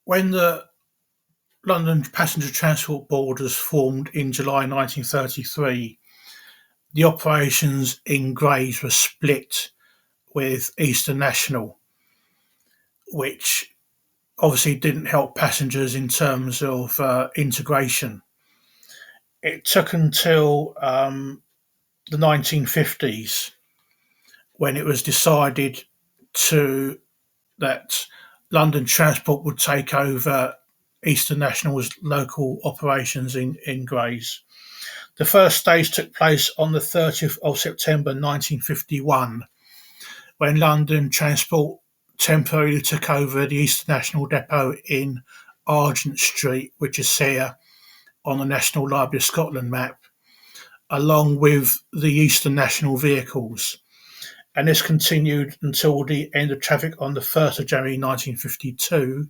When the London Passenger Transport Board was formed in July 1933, the operations in Grays were split with Eastern National, which obviously didn't help passengers in terms of integration. It took until the 1950s when it was decided to that London Transport would take over Eastern National's local operations in Grays. The first stage took place on the 30th of September 1951 when London Transport temporarily took over the Eastern National Depot in Argent Street, which is here on the National Library of Scotland map, along with the Eastern National vehicles. And this continued until the end of traffic on the 1st of January 1952,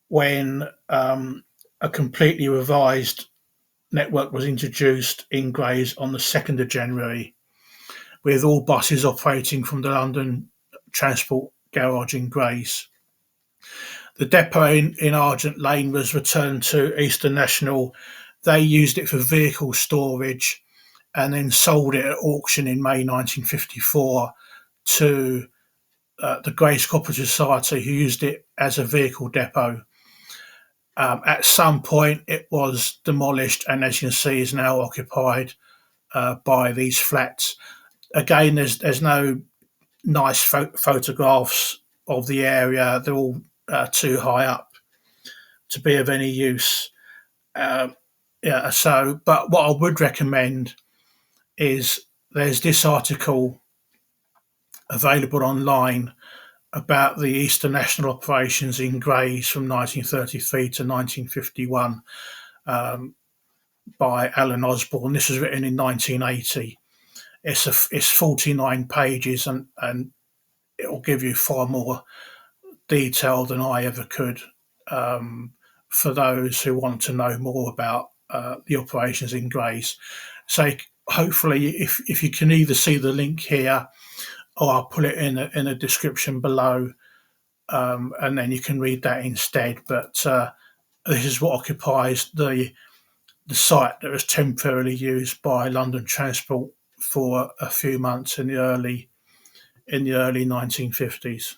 when a completely revised network was introduced in Grays on the 2nd of January, with all buses operating from the London Transport Garage in Grays. The depot in Argent Lane was returned to Eastern National. They used it for vehicle storage and then sold it at auction in May 1954 to the Grays Cooperative Society, who used it as a vehicle depot. At some point, it was demolished and, as you can see, is now occupied by these flats. Again, there's no nice photographs of the area. They're all too high up to be of any use. But what I would recommend is there's this article available online about the Eastern National operations in Grays from 1933 to 1951 by Alan Osborne. This was written in 1980. It's 49 pages and it will give you far more detail than I ever could for those who want to know more about the operations in Grays. So hopefully, if you can either see the link here or I'll put it in a description below, and then you can read that instead. But this is what occupies the site that was temporarily used by London Transport for a few months in the early 1950s.